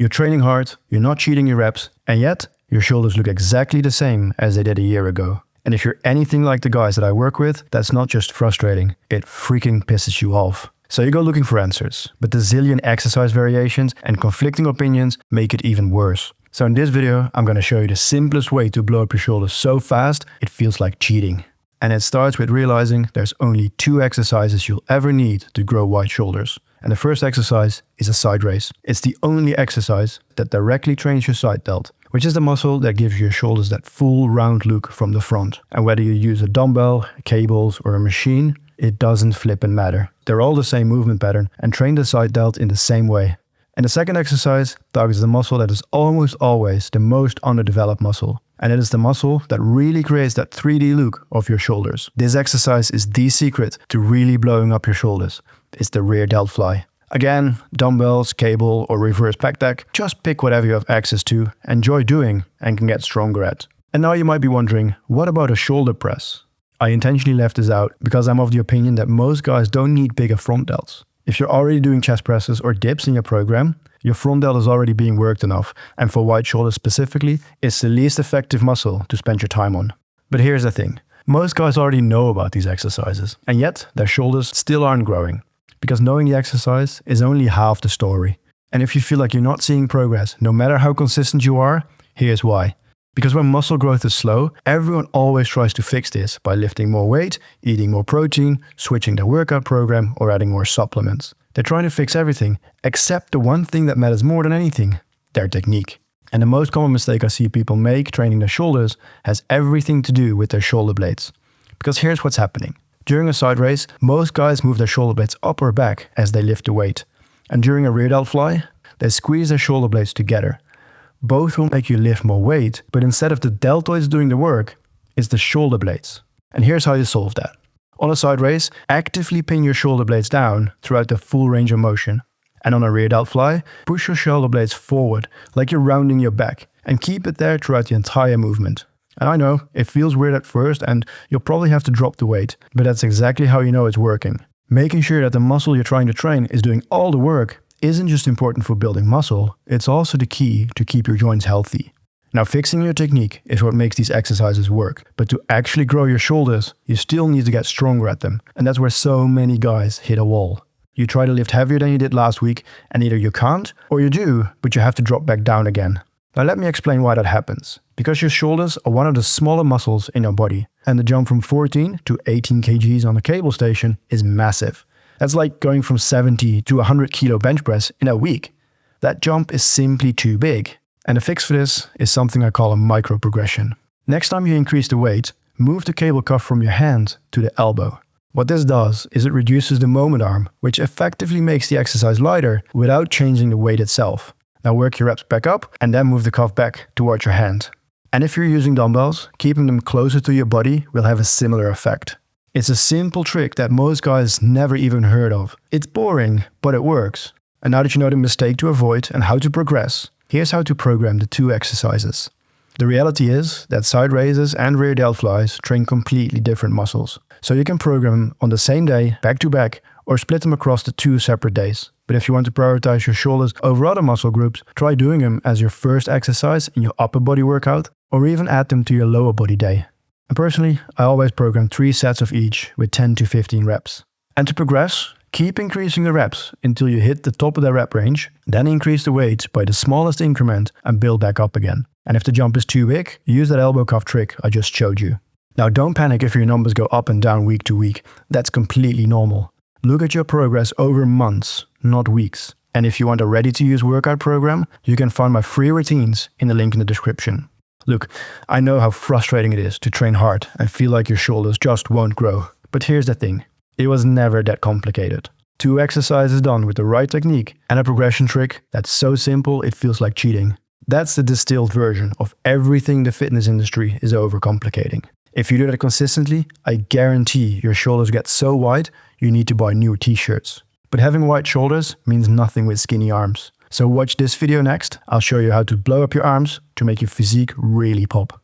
You're training hard, you're not cheating your reps, and yet your shoulders look exactly the same as they did a year ago. And if you're anything like the guys that I work with, that's not just frustrating, it freaking pisses you off. So you go looking for answers, but the zillion exercise variations and conflicting opinions make it even worse. So in this video, I'm going to show you the simplest way to blow up your shoulders so fast, it feels like cheating. And it starts with realizing there's only 2 exercises you'll ever need to grow wide shoulders. And the first exercise is a side raise. It's the only exercise that directly trains your side delt, which is the muscle that gives your shoulders that full round look from the front. And whether you use a dumbbell, cables, or a machine, it doesn't flippin' matter. They're all the same movement pattern and train the side delt in the same way. And the second exercise targets the muscle that is almost always the most underdeveloped muscle. And it is the muscle that really creates that 3D look of your shoulders. This exercise is the secret to really blowing up your shoulders. It's the rear delt fly. Again, dumbbells, cable, or reverse pec deck, just pick whatever you have access to, enjoy doing, and can get stronger at. And now you might be wondering, what about a shoulder press? I intentionally left this out because I'm of the opinion that most guys don't need bigger front delts. If you're already doing chest presses or dips in your program, your front delt is already being worked enough, and for wide shoulders specifically, it's the least effective muscle to spend your time on. But here's the thing, most guys already know about these exercises, and yet their shoulders still aren't growing. Because knowing the exercise is only half the story. And if you feel like you're not seeing progress, no matter how consistent you are, here's why. Because when muscle growth is slow, everyone always tries to fix this by lifting more weight, eating more protein, switching their workout program, or adding more supplements. They're trying to fix everything, except the one thing that matters more than anything, their technique. And the most common mistake I see people make training their shoulders has everything to do with their shoulder blades. Because here's what's happening. During a side raise, most guys move their shoulder blades up or back as they lift the weight. And during a rear delt fly, they squeeze their shoulder blades together. Both will make you lift more weight, but instead of the deltoids doing the work, it's the shoulder blades. And here's how you solve that. On a side raise, actively pin your shoulder blades down throughout the full range of motion. And on a rear delt fly, push your shoulder blades forward like you're rounding your back and keep it there throughout the entire movement. And I know, it feels weird at first and you'll probably have to drop the weight, but that's exactly how you know it's working. Making sure that the muscle you're trying to train is doing all the work isn't just important for building muscle, it's also the key to keep your joints healthy. Now, fixing your technique is what makes these exercises work, but to actually grow your shoulders, you still need to get stronger at them. And that's where so many guys hit a wall. You try to lift heavier than you did last week, and either you can't, or you do, but you have to drop back down again. Now let me explain why that happens. Because your shoulders are one of the smaller muscles in your body, and the jump from 14 to 18 kgs on a cable station is massive. That's like going from 70 to 100 kilo bench press in a week. That jump is simply too big. And the fix for this is something I call a micro progression. Next time you increase the weight, move the cable cuff from your hand to the elbow. What this does is it reduces the moment arm, which effectively makes the exercise lighter without changing the weight itself. Now work your reps back up and then move the cuff back towards your hand. And if you're using dumbbells, keeping them closer to your body will have a similar effect. It's a simple trick that most guys never even heard of. It's boring, but it works. And now that you know the mistake to avoid and how to progress, here's how to program the 2 exercises. The reality is that side raises and rear delt flies train completely different muscles. So you can program them on the same day, back to back, or split them across the 2 separate days. But if you want to prioritize your shoulders over other muscle groups, try doing them as your first exercise in your upper body workout, or even add them to your lower body day. And personally, I always program 3 sets of each with 10 to 15 reps. And to progress, keep increasing the reps until you hit the top of the rep range, then increase the weight by the smallest increment and build back up again. And if the jump is too big, use that elbow cuff trick I just showed you. Now don't panic if your numbers go up and down week to week. That's completely normal. Look at your progress over months, not weeks. And if you want a ready-to-use workout program, you can find my free routines in the link in the description. Look, I know how frustrating it is to train hard and feel like your shoulders just won't grow. But here's the thing. It was never that complicated. 2 exercises done with the right technique and a progression trick that's so simple it feels like cheating. That's the distilled version of everything the fitness industry is overcomplicating. If you do that consistently, I guarantee your shoulders get so wide you need to buy new t-shirts. But having wide shoulders means nothing with skinny arms. So watch this video next. I'll show you how to blow up your arms to make your physique really pop.